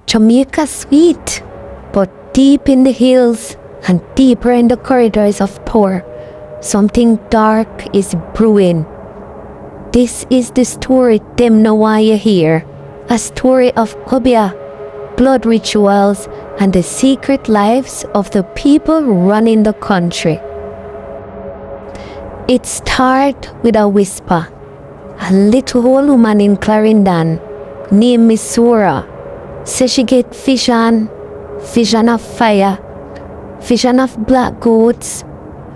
Jamaica sweet, but deep in the hills and deeper in the corridors of power, something dark is brewing. This is the story them know why you hear. A story of Obia, blood rituals, and the secret lives of the people running the country. It starts with a whisper. A little old woman in Clarendon named Miss Sora says she get vision of fire, vision of black goats,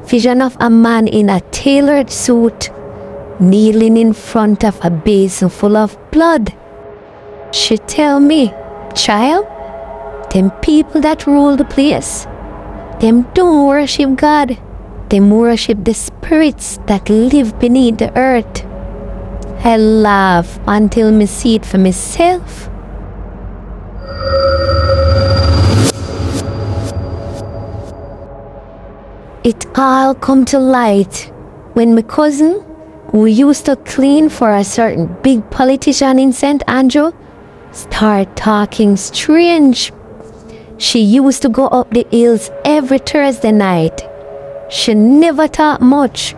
vision of a man in a tailored suit kneeling in front of a basin full of blood. She tell me, child, them people that rule the place, them don't worship God, them worship the spirits that live beneath the earth. I laugh until me see it for myself. It all come to light when my cousin, who used to clean for a certain big politician in St. Andrew, start talking strange. She used to go up the hills every Thursday night. She never talked much,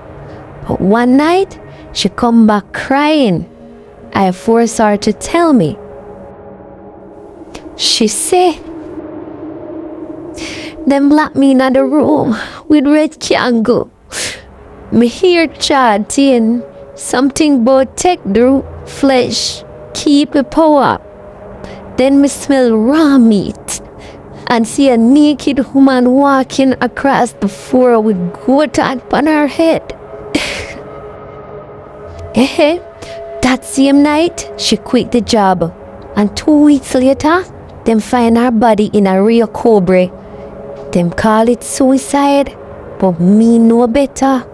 but one night she come back crying. I forced her to tell me. She said, them locked me in the room with red candle. Me hear chatting something about take the flesh, keep it power. Then me smell raw meat and see a naked woman walking across the floor with goat on her head. That same night, she quit the job, and 2 weeks later, them find her body in a real cobra. Them call it suicide, but me know better.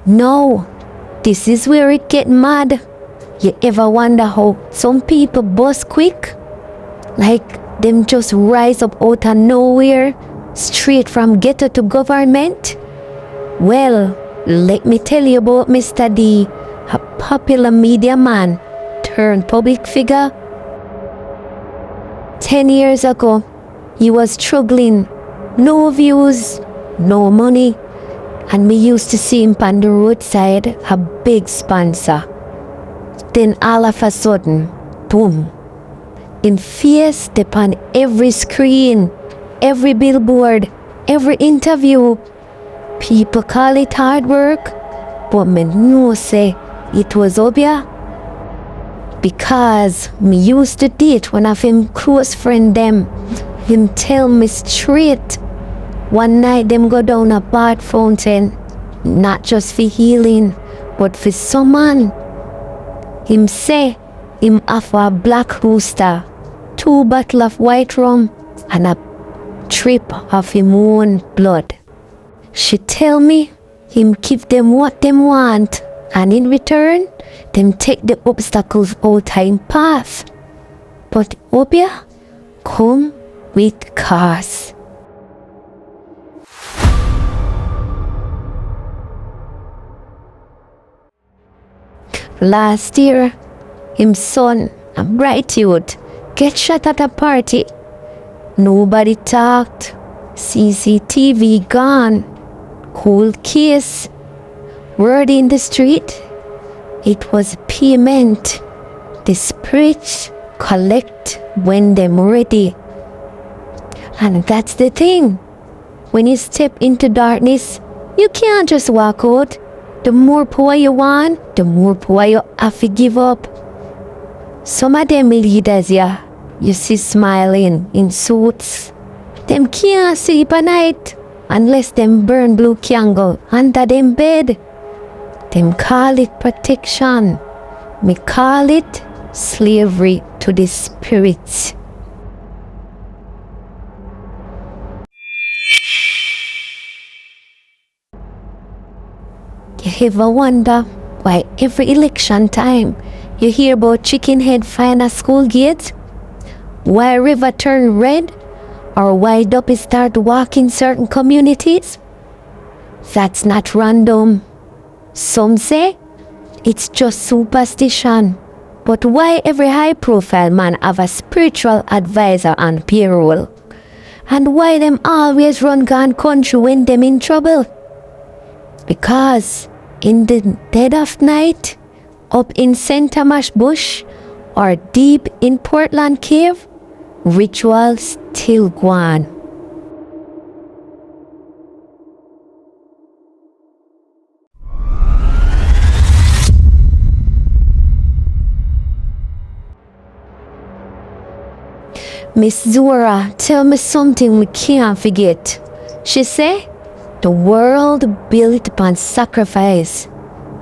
No, this is where it get mad. You ever wonder how some people bust quick? Like them just rise up out of nowhere, straight from ghetto to government? Well, let me tell you about Mr. D, a popular media man turned public figure. 10 years ago, he was struggling, no views, no money, and me used to see him on the roadside, a big sponsor. Then all of a sudden, boom, in face upon every screen, every billboard, every interview. People call it hard work, but me know say it was Obia. Because me used to date one of him close friend them. Him tell me straight. One night them go down a bath fountain, not just for healing, but for someone. Him say him offer a black rooster, 2 bottles of white rum, and a drip of him own blood. She tell me him give them what them want, and in return, them take the obstacles out time path. But Obia come with cars. Last year, him son, a bright youth, get shot at a party. Nobody talked. CCTV gone. Cold case. Word in the street. It was payment. The spirits collect when them ready. And that's the thing. When you step into darkness, you can't just walk out. The more power you want, the more power you have to give up. Some of them leaders, yeah, you see smiling in suits. Them can't sleep at night unless them burn blue candle under them bed. Them call it protection. Me call it slavery to the spirits. You ever wonder why every election time you hear about chicken head find a school gate? Why river turn red? Or why dopey start walking certain communities? That's not random. Some say It's just superstition. But why every high-profile man have a spiritual advisor on payroll? And why them always run gun country when them in trouble? Because in the dead of night, up in Center Mash Bush, or deep in Portland Cave, rituals still go on. Miss Zora tell me something we can't forget. She say, the world built upon sacrifice.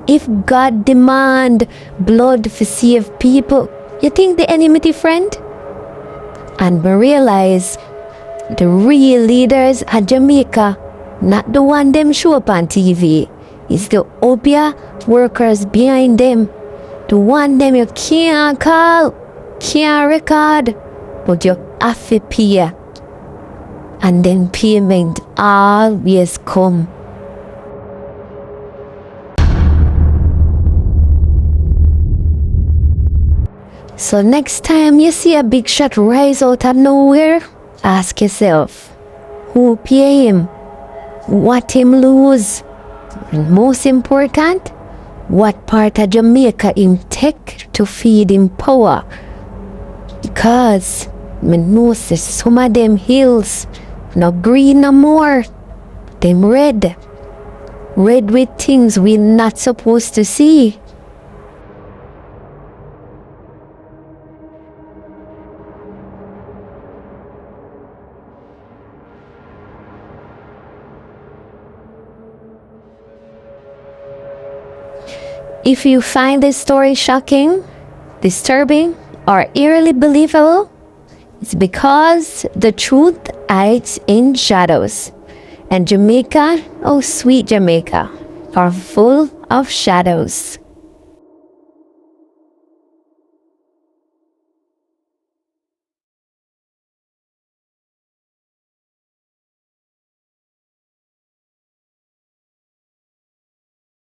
If God demand blood for save people, you think the enemy friend? And we realize the real leaders at Jamaica, not the one them show up on TV, is the obia workers behind them. The one them you can't call, can't record, but you have to pay. And then payment always come. So next time you see a big shot rise out of nowhere, ask yourself, who pay him? What him lose? And most important, what part of Jamaica him take to feed him power? Because me know say some of them hills no green no more. Them red. Red with things we not supposed to see. If you find this story shocking, disturbing, or eerily believable, it's because the truth hides in shadows. And Jamaica, oh sweet Jamaica, are full of shadows.